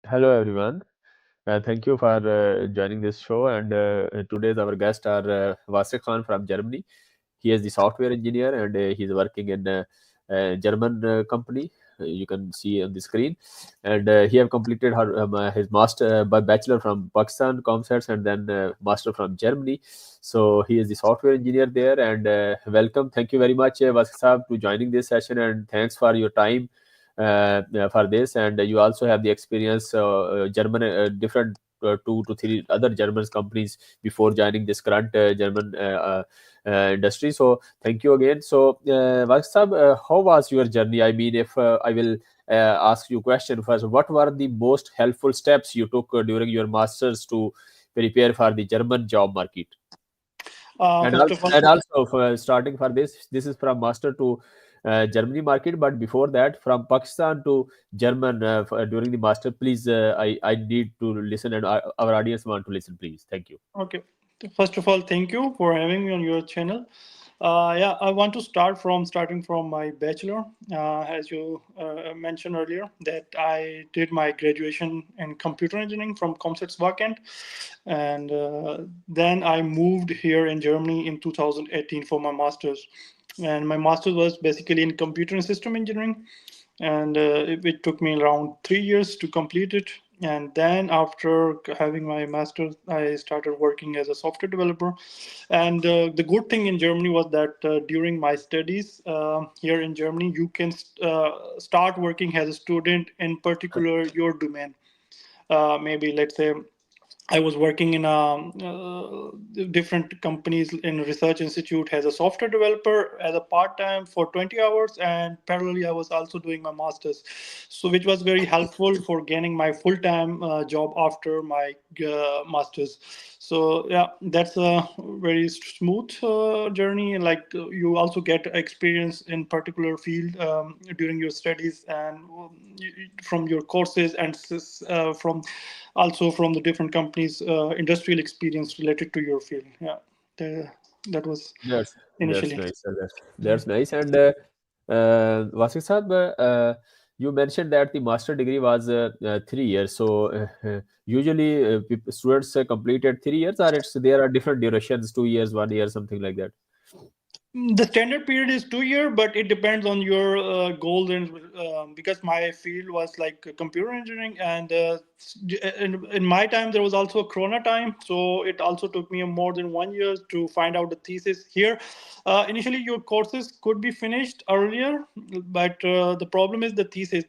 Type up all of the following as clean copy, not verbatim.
Hello, everyone. Thank you for joining this show. And today's our guest are Vasik Khan from Germany. He is the software engineer and he's working in a German company. You can see on the screen. And he have completed his master by bachelor from Pakistan, ComStats, and then master from Germany. So he is the software engineer there. And welcome. Thank you very much, Vasik Saab, to joining this session. And thanks for your time for this, and you also have the experience German different 2 to 3 other German companies before joining this current German industry. So thank you again. So Vaksab, how was your journey? I mean, if I will ask you a question first, what were the most helpful steps you took during your masters to prepare for the German job market? And First also, of all, and also for starting for this is from master to Germany market, but before that, from Pakistan to German during the master. Please, I need to listen, and our audience want to listen. Please, thank you. okay. First of all, thank you for having me on your channel. Yeah, I want to starting from my bachelor. As you mentioned earlier, that I did my graduation in computer engineering from Comsets Backend, and then I moved here in Germany in 2018 for my masters. And my master's was basically in computer and system engineering, and it took me around 3 years to complete it. And then after having my master's, I started working as a software developer. And the good thing in Germany was that during my studies here in Germany, you can start working as a student in particular your domain. Maybe let's say I was working in different companies in research institute as a software developer as a part time for 20 hours, and parallelly I was also doing my masters, so which was very helpful for gaining my full time job after my masters. So yeah, that's a very smooth journey, and like you also get experience in particular field during your studies and from your courses and from also from the different companies industrial experience related to your field. Yeah, the, that was That's initially. nice. That's nice. And Vasik Saab, you mentioned that the master degree was 3 years. So usually students completed 3 years, or it's there are different durations, 2 years, 1 year, something like that. The standard period is 2 year, but it depends on your goals. And because my field was like computer engineering, and in my time there was also a Corona time, so it also took me more than 1 year to find out the thesis. Here, initially your courses could be finished earlier, but the problem is the thesis.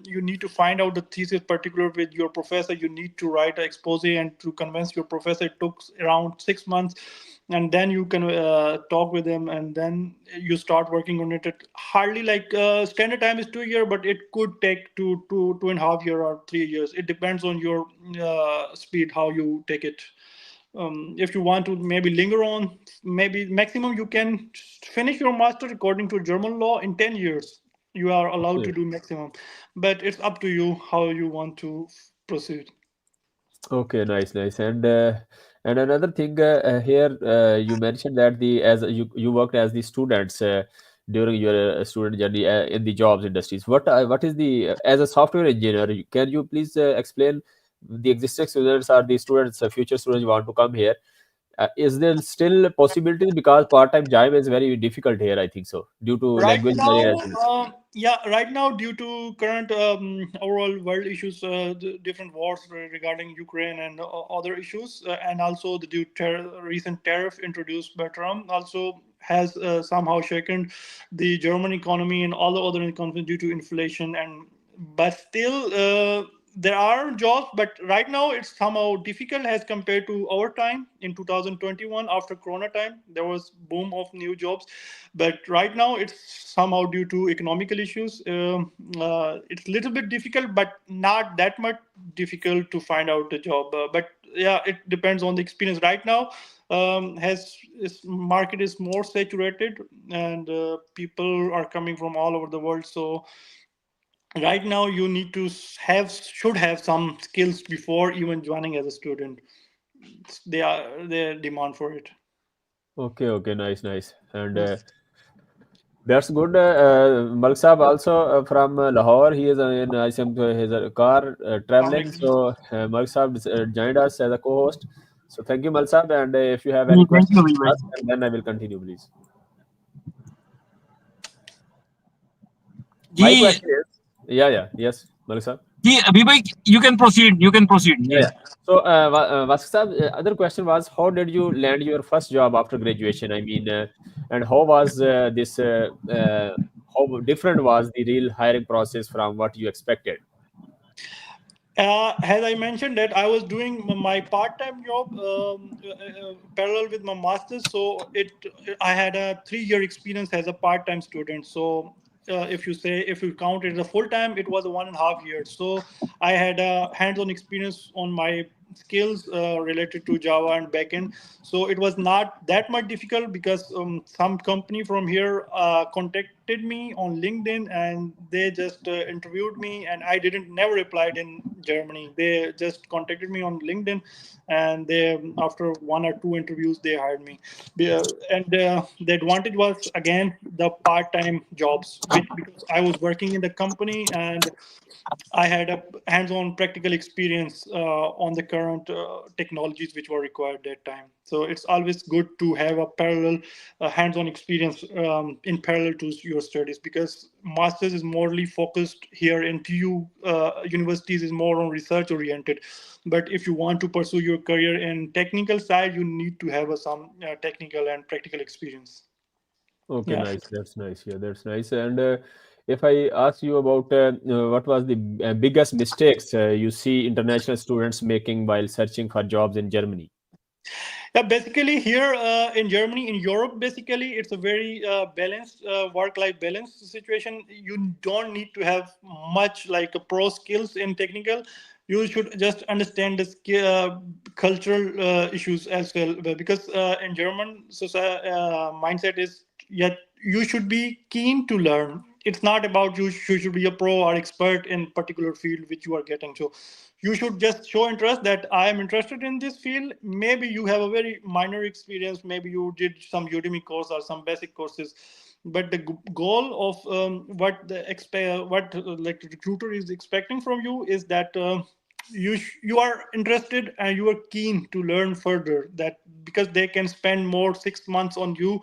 You need to find out the thesis particular with your professor. You need to write an expose and to convince your professor. It took around 6 months, and then you can talk with them, and then you start working on it. It hardly like standard time is 2 year, but it could take two and a half year or 3 years. It depends on your speed how you take it. If you want to maybe linger on, maybe maximum you can finish your master according to German law in 10 years. You are allowed to Okay. do maximum, but it's up to you how you want to proceed. Okay, nice. And another thing here, you mentioned that the as you worked as the students during your student journey in the jobs industries. What is the as a software engineer? Can you please explain the existing students or the students, future students want to come here? Is there still possibilities because part-time job is very difficult here? I think so due to Right language now, barriers. yeah, right now, due to current overall world issues, different wars regarding Ukraine and other issues, and also the recent tariff introduced by Trump also has somehow shaken the German economy and all the other economies due to inflation. And but still, there are jobs, but right now it's somehow difficult as compared to our time in 2021 after Corona time. There was boom of new jobs, but right now it's somehow due to economical issues. It's a little bit difficult, but not that much difficult to find out a job. But yeah, it depends on the experience. Right now, has is market is more saturated, and people are coming from all over the world. So right now, you need to have should have some skills before even joining as a student. They are the demand for it. Okay, nice. And That's good. Malik Saab also from Lahore. He is in I think his car traveling. So Malik Saab joined us as a co-host. So thank you, Malik Saab. And if you have any Thank questions, you, Abhi bhai. ask, and then I will continue, please. My Ji, question is, yeah, yes, Malik Saab. Abhi bhai, you can proceed. You can proceed. Yeah, Yes. yeah. So, Vasik Saab, other question was, how did you land your first job after graduation? I mean, and how was how different was the real hiring process from what you expected? As I mentioned that I was doing my part-time job parallel with my master's, so it I had a 3 year experience as a part-time student. So if you count it as a full-time, it was a 1.5 years. So I had a hands-on experience on my skills related to Java and backend. So it was not that much difficult because some company from here contacted me on LinkedIn and they just interviewed me, and I didn't never applied in Germany. They just contacted me on LinkedIn, and they after one or two interviews they hired me. And the advantage was again the part-time jobs, which because I was working in the company and I had a hands-on practical experience on the current technologies which were required that time. So it's always good to have a parallel hands-on experience in parallel to your studies, because masters is morely focused here in TU universities is more on research oriented. But if you want to pursue your career in technical side, you need to have some technical and practical experience. Okay, Yeah. nice. That's nice. Yeah, that's nice. And if I ask you about what was the biggest mistakes you see international students making while searching for jobs in Germany? Yeah, basically here in Germany, in Europe, basically it's a very balanced work-life balance situation. You don't need to have much like a pro skills in technical. You should just understand the cultural issues as well, because in German society, mindset is yet you should be keen to learn. It's not about you should be a pro or expert in particular field which you are getting to. You should just show interest that I am interested in this field. Maybe you have a very minor experience, maybe you did some Udemy course or some basic courses, but the goal of what like the recruiter is expecting from you is that you are interested and you are keen to learn further, that because they can spend more 6 months on you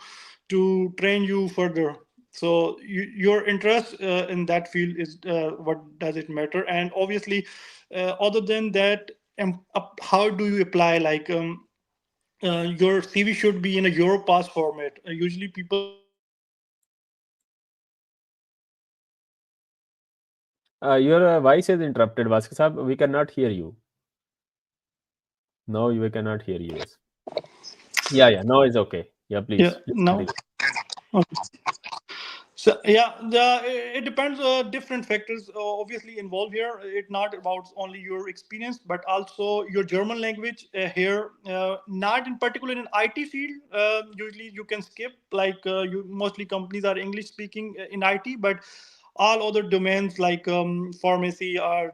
to train you further. So your interest in that field is what does it matter. And obviously other than that, how do you apply like your CV should be in a Europass format. Usually people use Your voice is interrupted, Vasik Saab. We cannot hear you. No, we cannot hear you. Yes. Yeah, yeah. Now it's okay. Yeah, yeah please now. continue. So yeah, it depends. Different factors obviously involved here. It's not about only your experience, but also your German language here. Not in particular in IT field. Usually you can skip. Like you mostly companies are English speaking in IT, but all other domains like pharmacy or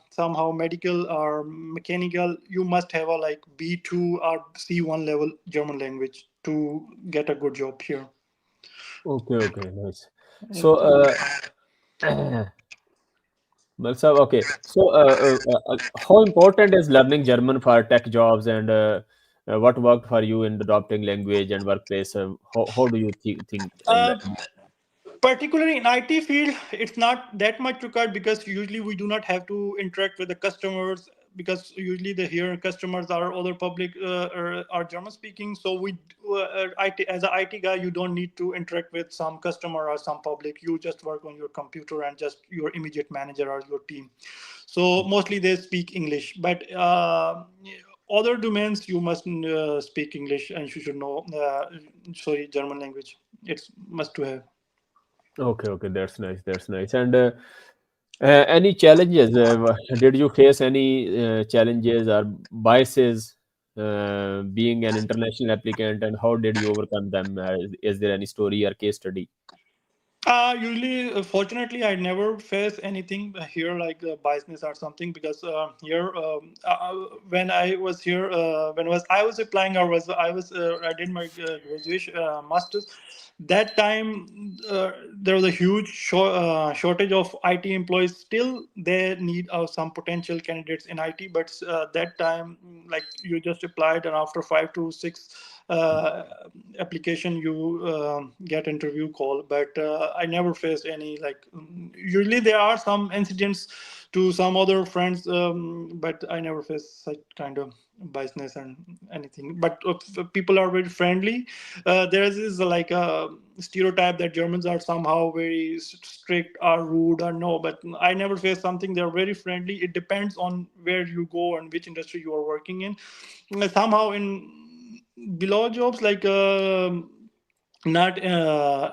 somehow medical or mechanical, you must have a like B2 or C1 level German language to get a good job here. Okay, okay, nice. So, Malsa, okay. So, how important is learning German for tech jobs, and what worked for you in adopting language and workplace? How do you think? Uh, Particularly in IT field, it's not that much required because usually we do not have to interact with the customers, because usually the here customers are other public or are German speaking. So IT, as an IT guy, you don't need to interact with some customer or some public. You just work on your computer and just your immediate manager or your team. So mostly they speak English, but other domains you must speak English and you should know sorry, German language. It's must to have. Okay, okay, that's nice. That's nice. And any challenges? Did you face any challenges or biases being an international applicant, and how did you overcome them? Is there any story or case study? Usually, fortunately, I never face anything here like biasness or something because here, when I was here, when was I was applying or was I did my graduation masters. That time, there was a huge shortage of IT employees. Still, they need some potential candidates in IT, but that time, like you just applied, and after 5 to 6 uh, application you get interview call, but I never faced any like usually there are some incidents to some other friends, but I never faced such kind of biasness and anything, but people are very friendly. There is like a stereotype that Germans are somehow very strict or rude or no, but I never faced something. They're very friendly. It depends on where you go and which industry you are working in. Somehow in below jobs like not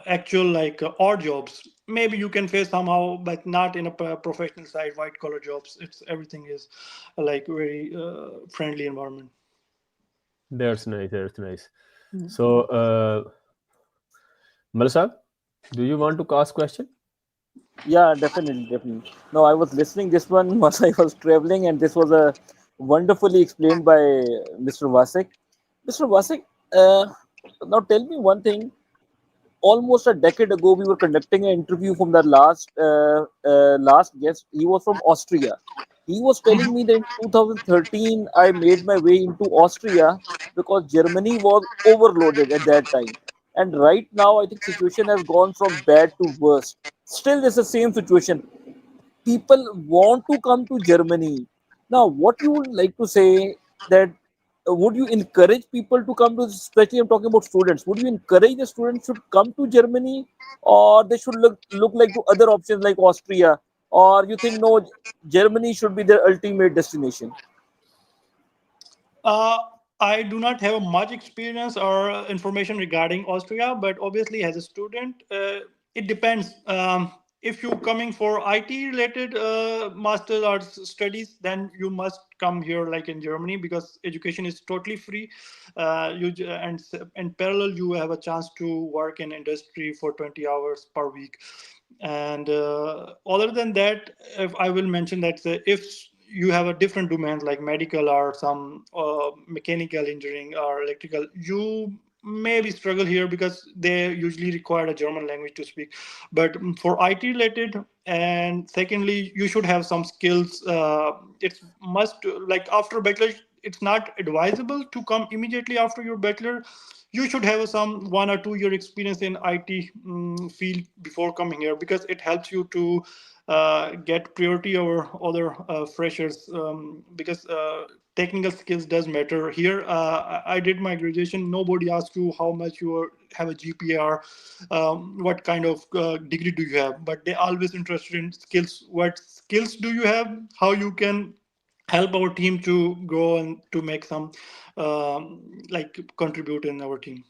actual like odd jobs, maybe you can face somehow, but not in a professional side, white collar jobs. It's everything is like very friendly environment. That's nice. That's nice. So, Malsab, do you want to ask question? Yeah, definitely, definitely. No, I was listening this one while I was traveling, and this was a wonderfully explained by Mr. Vasek. Mr. Vasek, now tell me one thing. Almost a decade ago, we were conducting an interview from the last guest. He was from Austria. He was telling me that in 2013, I made my way into Austria because Germany was overloaded at that time. And right now, I think situation has gone from bad to worse. Still, it's the same situation. People want to come to Germany. Now, what you would like to say that would you encourage people to come to, especially I'm talking about students, would you encourage the students should come to Germany, or they should look like to other options like Austria, or you think no, Germany should be their ultimate destination? Uh, I do not have much experience or information regarding Austria, but obviously, as a student, it depends. If you're coming for IT related master or studies, then you must come here, like in Germany, because education is totally free. And in parallel, you have a chance to work in industry for 20 hours per week. And other than that, if I will mention that if you have a different domains like medical or some mechanical engineering or electrical, you maybe struggle here because they usually require a German language to speak. But for IT related, and secondly, you should have some skills. It's must, like after bachelor, it's not advisable to come immediately after your bachelor. You should have some 1 or 2 year experience in IT field before coming here, because it helps you to get priority over other freshers, because technical skills does matter here. I did my graduation. Nobody asks you how much you have a GPA, what kind of degree do you have, but they always interested in skills. What skills do you have? How you can help our team to grow and to make some like contribute in our team.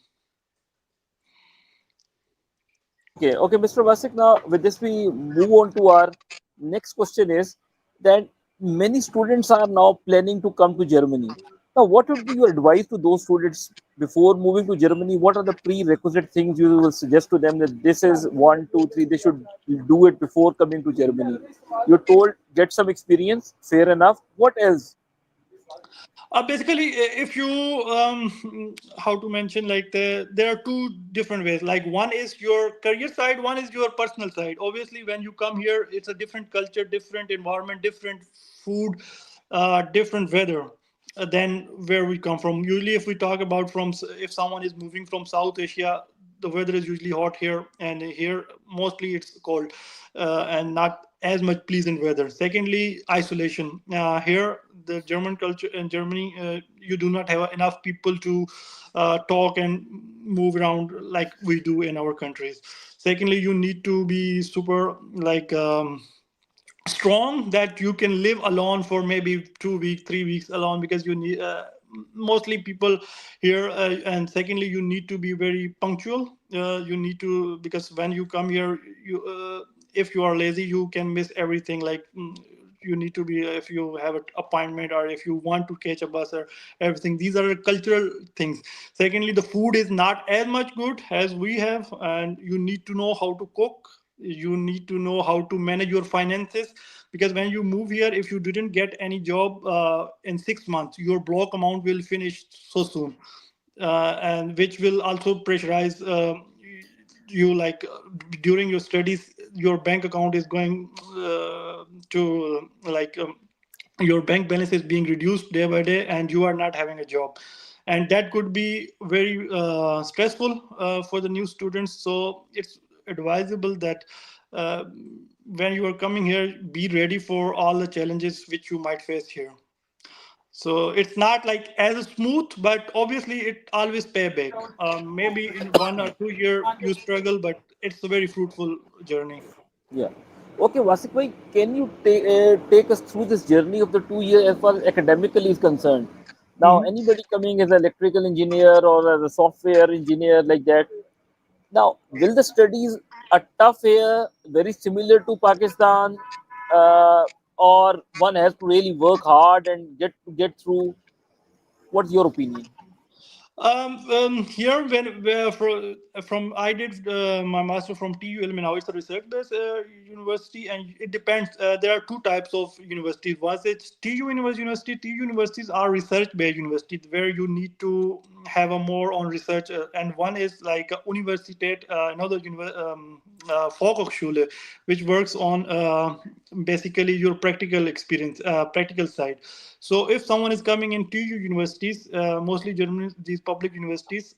Okay, okay, Mr. Vasik. Now, with this, we move on to our next question is that many students are now planning to come to Germany. Now, what would be your advice to those students before moving to Germany? What are the prerequisite things you will suggest to them that this is one, two, three, they should do it before coming to Germany? You're told get some experience, fair enough. What else? Basically, if you how to mention, like there are two different ways. Like one is your career side, one is your personal side. Obviously, when you come here, it's a different culture, different environment, different food, different weather than where we come from. Usually, if we talk about if someone is moving from South Asia, the weather is usually hot here, and here mostly it's cold, and not as much pleasant weather. Secondly, isolation. Here, the German culture in Germany, you do not have enough people to talk and move around like we do in our countries. Secondly, you need to be super like strong, that you can live alone for maybe 2 weeks 3 weeks alone, because you need mostly people here, and secondly, you need to be very punctual. You need to, because when you come here, you if you are lazy, you can miss everything, like you need to be, if you have an appointment or if you want to catch a bus or everything. These are cultural things. Secondly, the food is not as much good as we have, and you need to know how to cook. You need to know how to manage your finances, because when you move here, if you didn't get any job in 6 months, your block amount will finish so soon, and which will also pressurize you, like during your studies, your bank account is going to like your bank balance is being reduced day by day, and you are not having a job, and that could be very stressful for the new students. So it's advisable that uh, when you are coming here, be ready for all the challenges which you might face here. So it's not like as smooth, but obviously it always pay back. Maybe in 1 or 2 year you struggle, but it's a very fruitful journey. Yeah. Okay, Vasik bhai, can you take us through this journey of the 2 year as far as academically is concerned? Now, Mhm. anybody coming as an electrical engineer or as a software engineer like that, now, will the studies are tough here, very similar to Pakistan, uh, or one has to really work hard and get through? What's your opinion? Here, from I did my master from TU Ilmi. Now it's a research-based university, and it depends. There are two types of universities. One is TU university. TU universities are research-based universities where you need to have a more on research, and one is like a Universität, Volkshochschule, which works on basically your practical experience, practical side. So if someone is coming into universities, mostly Germany, these public universities,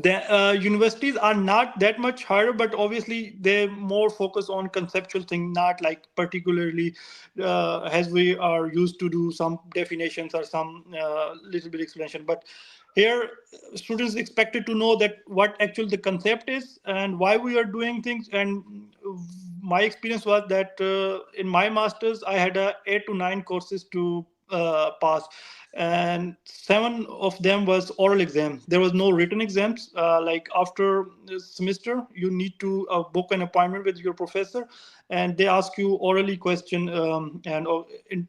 the universities are not that much harder, but obviously they more focus on conceptual thing, not like particularly as we are used to do some definitions or some little bit explanation. But here, students expected to know that what actually the concept is and why we are doing things. And my experience was that in my masters, I had 8 to 9 courses to pass, and 7 of them was oral exam. There was no written exams. Like after this semester, you need to book an appointment with your professor, and they ask you orally question, and in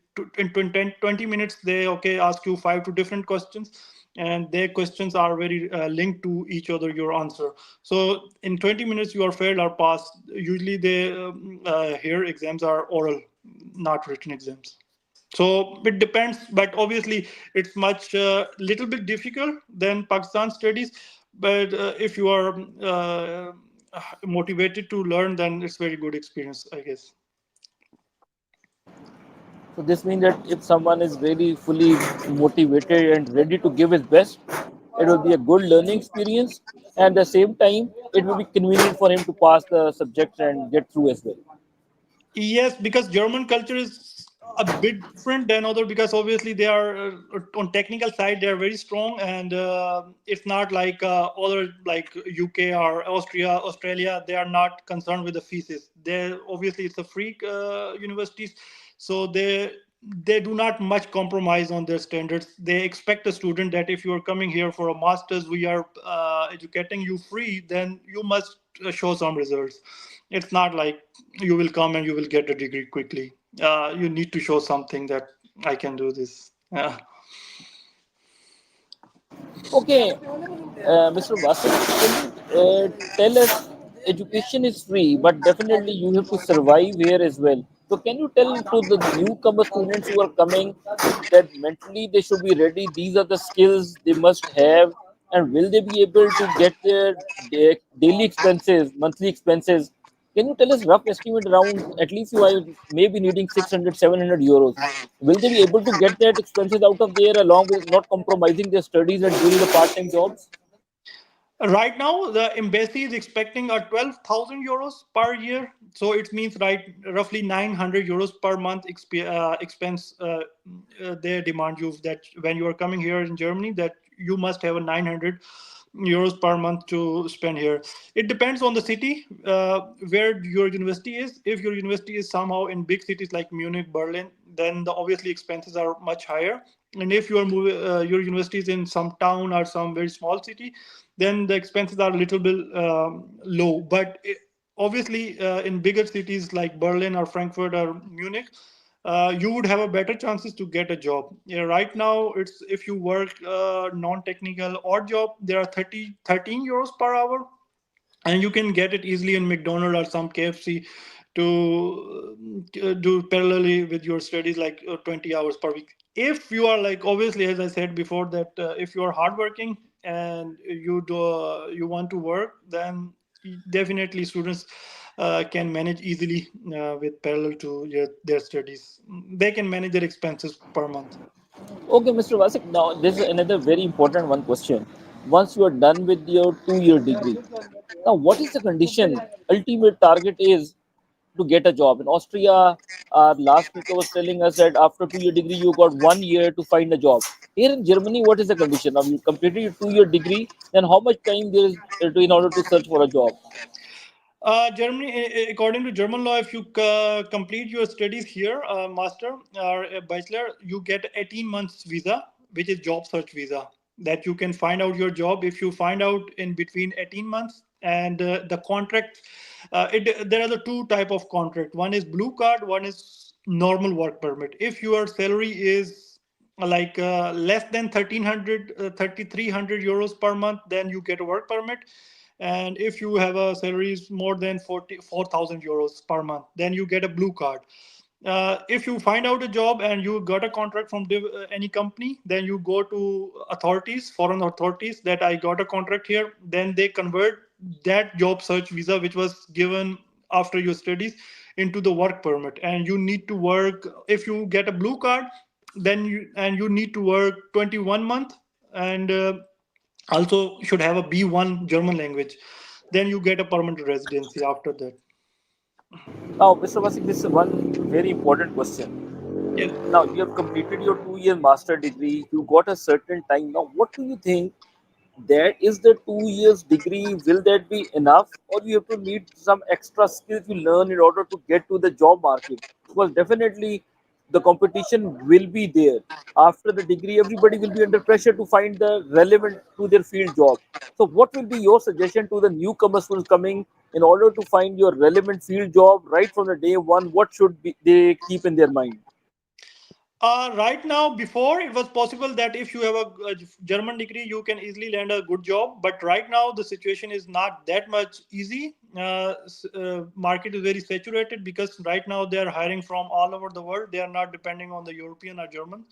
20 minutes they ask you 5 to different questions, and their questions are very linked to each other, your answer. So in 20 minutes you are failed or passed. Usually they here exams are oral, not written exams. So it depends, but obviously it's much little bit difficult than Pakistan studies. But if you are motivated to learn, then it's very good experience, I guess. So this means that if someone is really fully motivated and ready to give his best, it will be a good learning experience, and at the same time, it will be convenient for him to pass the subject and get through as well. Yes, because German culture is a bit different than other, because obviously they are on technical side they are very strong, and it's not like other like UK or Australia. They are not concerned with the thesis. They obviously it's a free universities, so they do not much compromise on their standards. They expect a student that if you are coming here for a master's, we are educating you free, then you must show some results. It's not like you will come and you will get a degree quickly. You need to show something that I can do this. Okay, Mr. Vasu, can you tell us education is free, but definitely you have to survive here as well. So, can you tell to the newcomer students who are coming that mentally they should be ready? These are the skills they must have, and will they be able to get their daily expenses, monthly expenses? Can you tell us rough estimate around at least you are maybe needing 600, 700 euros? Will they be able to get that expenses out of there along with not compromising their studies and doing the part-time jobs? Right now, the embassy is expecting a 12,000 euros per year. So it means roughly 900 euros per month expense. They demand you that when you are coming here in Germany, that you must have a 900 euros per month to spend here. It depends on the city where your university is. If your university is somehow in big cities like Munich, Berlin, then the obviously expenses are much higher. And if your university is in some town or some very small city, then the expenses are a little bit low. But obviously, in bigger cities like Berlin or Frankfurt or Munich, you would have a better chances to get a job. Yeah, right now, it's if you work non-technical odd job, there are 13 euros per hour, and you can get it easily in McDonald's or some KFC to do parallelly with your studies, like 20 hours per week. If you are like, obviously, as I said before, that if you are hardworking and you want to work, then definitely students can manage easily with parallel to their studies. They can manage their expenses per month. Okay, Mr. Vasik, now this is another very important one question. Once you are done with your 2 year degree, now what is the condition? Ultimate target is to get a job. In Austria, last speaker was telling us that after 2 year degree, you got 1 year to find a job. Here in Germany, what is the condition? Now you completed your 2 year degree, then how much time there is in order to search for a job? Germany, according to German law, if you complete your studies here, master or a bachelor, you get 18 months visa, which is job search visa. That you can find out your job if you find out in between 18 months. And the contract, there are the two type of contract. One is blue card, one is normal work permit. If your salary is like less than 1300 3300 euros per month, then you get a work permit. And if you have a salary is more than 44,000 euros per month, then you get a blue card. If you find out a job and you got a contract from any company, then you go to authorities, foreign authorities, that I got a contract here. Then they convert that job search visa, which was given after your studies, into the work permit. And you need to work, if you get a blue card, then you need to work 21 month, and also should have a B1 German language. Then you get a permanent residency after that. Now, Mr. Vasik, this is one very important question. Yes. Now you have completed your 2 year master degree, you got a certain time. Now, what do you think? That is the 2 years degree, will that be enough, or you have to need some extra skills you learn in order to get to the job market? Because definitely the competition will be there. After the degree, everybody will be under pressure to find the relevant to their field job. So what will be your suggestion to the newcomer students coming in order to find your relevant field job right from the day one? What should be, they keep in their mind? Right now, before it was possible that if you have a German degree, you can easily land a good job. But right now, the situation is not that much easy. Market is very saturated because right now they are hiring from all over the world. They are not depending on the European or German.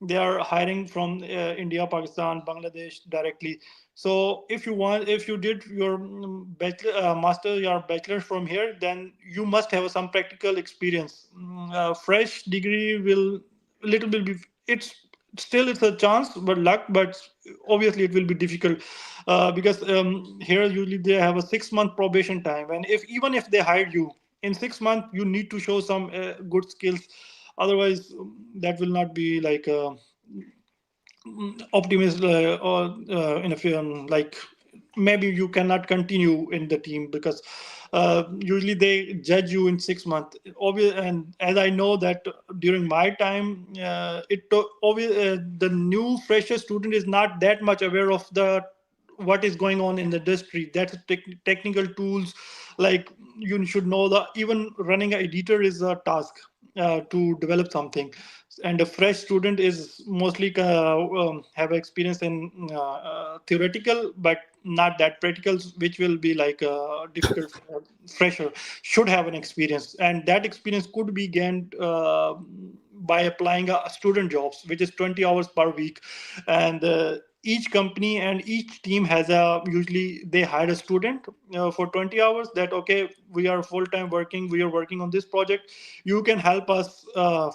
They are hiring from India, Pakistan, Bangladesh directly. So if you did your bachelor, master, your bachelor from here, then you must have some practical experience. Fresh degree will little bit it's still it's a chance but luck, but obviously it will be difficult because here usually they have a 6 month probation time, and if even if they hire you in 6 months, you need to show some good skills. Otherwise, that will not be like optimist or in a film, like maybe you cannot continue in the team because usually they judge you in 6 months. Obvious, and as I know that during my time, the new fresher student is not that much aware of the what is going on in the industry. That's technical tools, like you should know the even running an editor is a task to develop something. And a fresh student is mostly have experience in theoretical but not that practical, which will be like difficult. Fresher should have an experience, and that experience could be gained by applying student jobs, which is 20 hours per week. And each company and each team has a usually they hire a student for 20 hours, that okay, we are full time working, we are working on this project, you can help us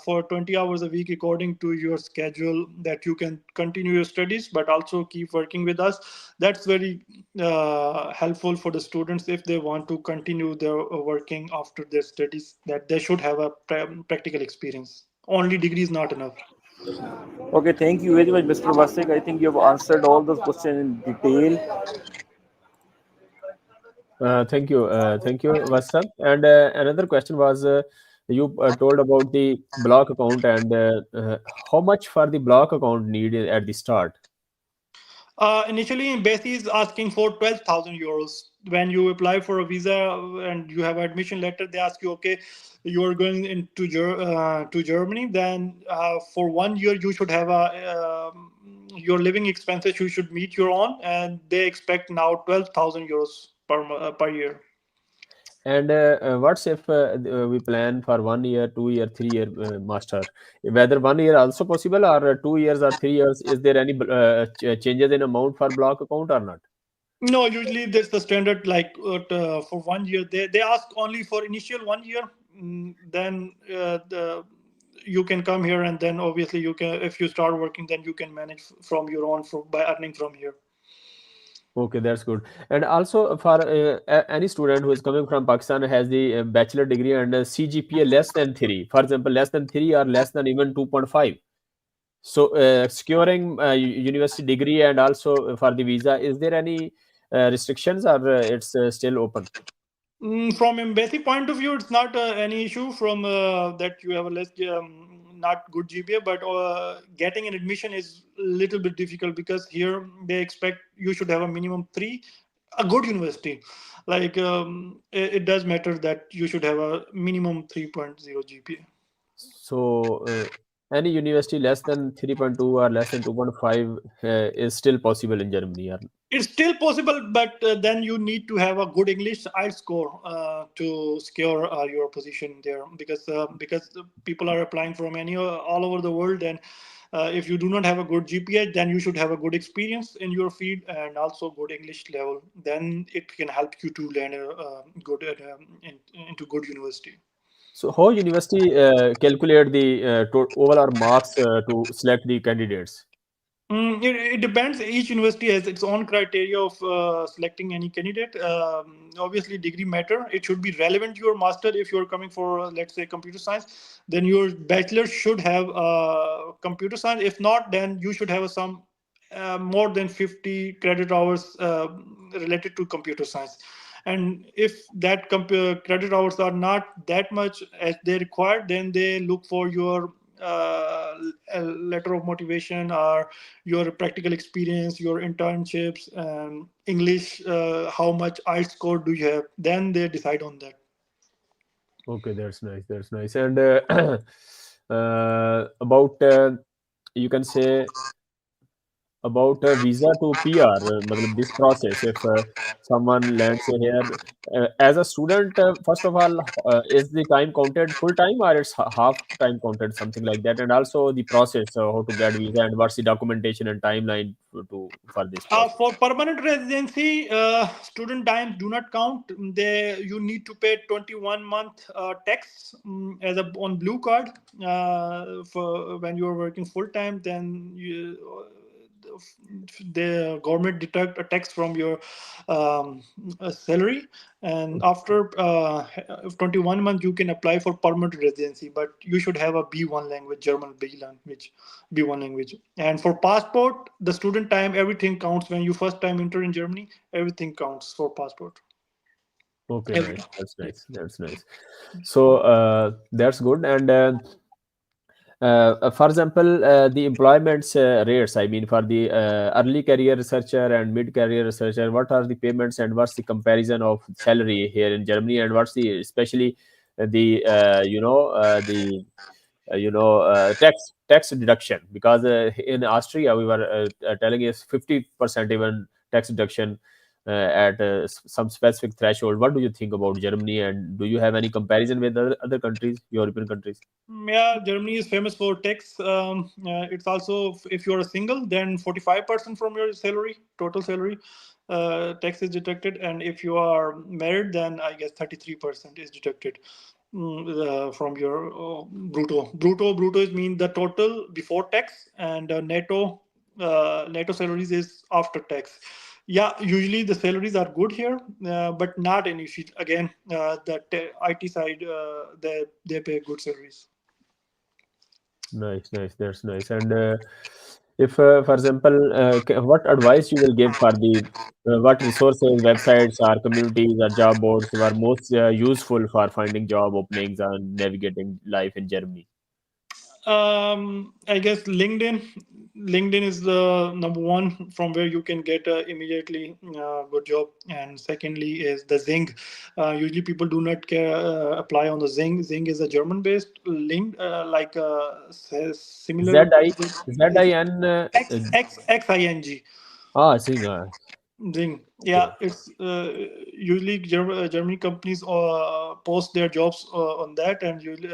for 20 hours a week according to your schedule, that you can continue your studies but also keep working with us. That's very helpful for the students if they want to continue their working after their studies, that they should have a practical experience. Only degree is not enough. Okay, thank you very much, Mr. Vasik. I think you have answered all those questions in detail. Thank you, Vasant. And another question was you told about the block account and how much for the block account needed at the start. Initially, Embassy is asking for 12,000 euros. When you apply for a visa and you have admission letter, they ask you, okay, you are going into to Germany. Then for 1 year, you should have your living expenses. You should meet your own, and they expect now 12,000 euros per year. And what's if we plan for 1 year, 2 year, 3 year master? Whether 1 year also possible, or 2 years or 3 years? Is there any changes in amount for block account or not? No, usually that's the standard. Like for 1 year, they ask only for initial 1 year. Then you can come here, and then obviously you can. If you start working, then you can manage from your own by earning from here. Okay, that's good. And also for any student who is coming from Pakistan has the bachelor degree and CGPA less than 3, for example, less than 3 or less than even 2.5. So securing university degree and also for the visa, is there any restrictions, or it's still open? From embassy point of view, it's not any issue from that you have a less not good GPA, but getting an admission is a little bit difficult because here they expect you should have a minimum three, a good university. Like it does matter that you should have a minimum 3.0 GPA. So any university less than 3.2 or less than 2.5 is still possible in Germany. It's still possible, but then you need to have a good English IELTS score to secure your position there, because the people are applying from any all over the world, and if you do not have a good GPA, then you should have a good experience in your field and also good English level. Then it can help you to land a good into good university. So how university calculate the overall marks to select the candidates? It depends. Each university has its own criteria of selecting any candidate. Obviously, degree matter. It should be relevant to your master. If you're coming for, let's say, computer science, then your bachelor should have computer science. If not, then you should have some more than 50 credit hours related to computer science. And if that credit hours are not that much as they require, then they look for your a letter of motivation or your practical experience, your internships, English, how much IELTS score do you have? Then they decide on that. Okay, that's nice. That's nice. And about you can say about visa to PR, matlab this process. If someone lands here as a student, first of all, is the time counted full time, or it's half time counted, something like that? And also the process, how to get visa, and what's the documentation and timeline for this process? For permanent residency, student times do not count. You need to pay 21-month tax as a on blue card for when you are working full time. Then the government deduct a tax from your salary, and after 21 months you can apply for permanent residency, but you should have a B1 language, German B1 language. And for passport, the student time, everything counts. When you first time enter in Germany, everything counts for passport. Okay, nice. Everything. That's nice. That's nice. So that's good. And for example, the employment rates, I mean, for the early career researcher and mid career researcher, what are the payments and what's the comparison of salary here in Germany, and what's the especially the the tax deduction, because in Austria we were telling is 50% even tax deduction at some specific threshold. What do you think about Germany, and do you have any comparison with other countries, European countries? Yeah, Germany is famous for tax. It's also, if you're a single, then 45% from your salary, total salary, tax is deducted. And if you are married, then I guess 33% is deducted from your brutto. Brutto is mean the total before tax, and netto salaries is after tax. Yeah, usually the salaries are good here, but not in issue. Again, the IT side, they pay good salaries. Nice, nice. That's nice. And if, for example, what advice you will give for the what resources, websites, or communities, or job boards were most useful for finding job openings and navigating life in Germany? I guess LinkedIn is the number one from where you can get immediately good job. And secondly is the Zing. Usually people do not apply on the Zing. Zing is a German-based link, like similar. ZI, It's ZIN, Xing. Sing, Zing. Yeah, okay, it's usually Germany companies post their jobs on that, and usually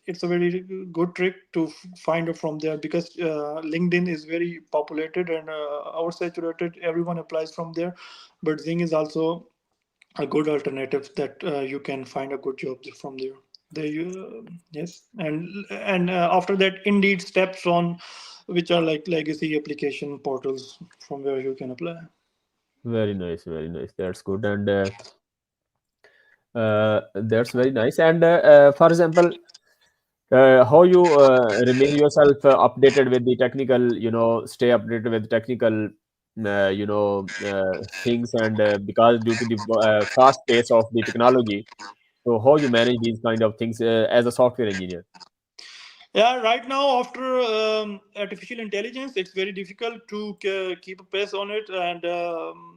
it's a very good trick to find it from there because LinkedIn is very populated and oversaturated. Everyone applies from there, but Zing is also a good alternative that you can find a good job from there. Yes, and after that, Indeed steps on, which are like legacy application portals from where you can apply. very nice, very nice. That's good, and that's very nice. And for example, how you remain yourself updated with the technical, stay updated with technical, things, and because due to the fast pace of the technology, so how you manage these kind of things as a software engineer? Yeah, right now after artificial intelligence, it's very difficult to keep a pace on it. And um,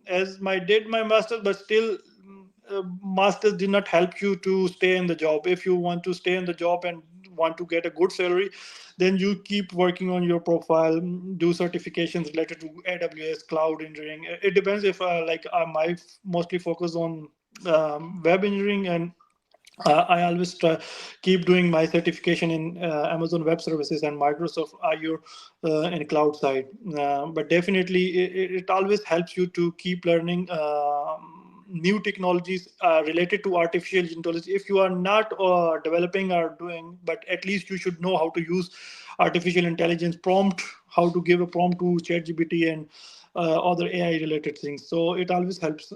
as my did my masters, but still, masters did not help you to stay in the job. If you want to stay in the job and want to get a good salary, then you keep working on your profile, do certifications related to AWS, cloud engineering. It depends if like I might mostly focus on web engineering, and I always keep doing my certification in Amazon Web Services and Microsoft Azure in cloud side. But definitely, it always helps you to keep learning new technologies related to artificial intelligence. If you are not developing or doing, but at least you should know how to use artificial intelligence prompt, how to give a prompt to ChatGPT and other AI related things. So it always helps.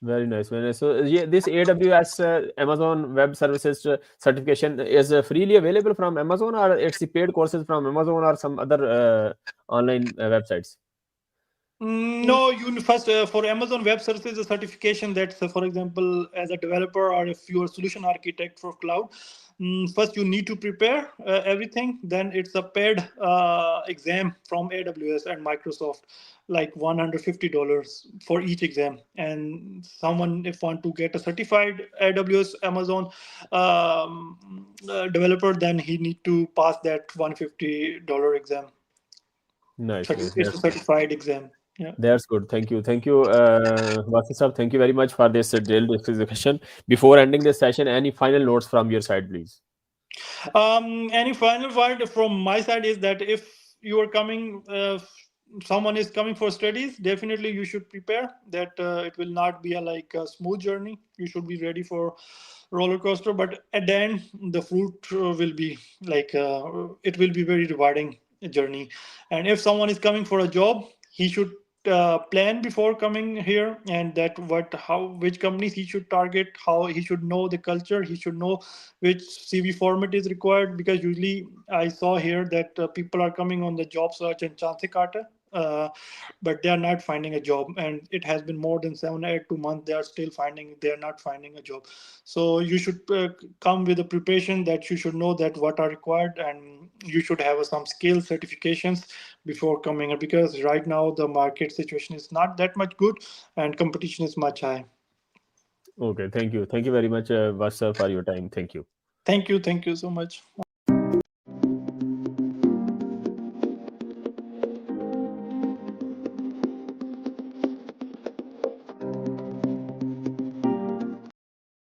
Very nice, very nice. So yeah, this AWS Amazon Web Services certification is freely available from Amazon, or it's the paid courses from Amazon or some other online websites? No, you first for Amazon Web Services, a certification that's, for example, as a developer or if you're a solution architect for cloud, first you need to prepare everything. Then it's a paid exam from AWS and Microsoft, like $150 for each exam. And someone, if want to get a certified AWS Amazon developer, then he need to pass that $150 exam. Nice, nice. It's a certified exam. Yeah. That's good. Thank you, Wasi sir. Thank you very much for this detailed discussion. Before ending this session, any final notes from your side, please? Any final word from my side is that if you are coming, someone is coming for studies, definitely you should prepare that it will not be a smooth journey. You should be ready for roller coaster, but at the end, the fruit will be it will be very rewarding journey. And if someone is coming for a job, he should plan before coming here, and that what how which companies he should target, how he should know the culture, he should know which CV format is required, because usually I saw here that people are coming on the job search and chance karta, but they are not finding a job, and it has been more than 7 8 2 months they are still finding, they are not finding a job. So you should come with a preparation that you should know that what are required, and you should have some skill certifications before coming in, because right now the market situation is not that much good and competition is much high. Okay, thank you. Thank you very much, Vas sir, for your time. Thank you. Thank you so much.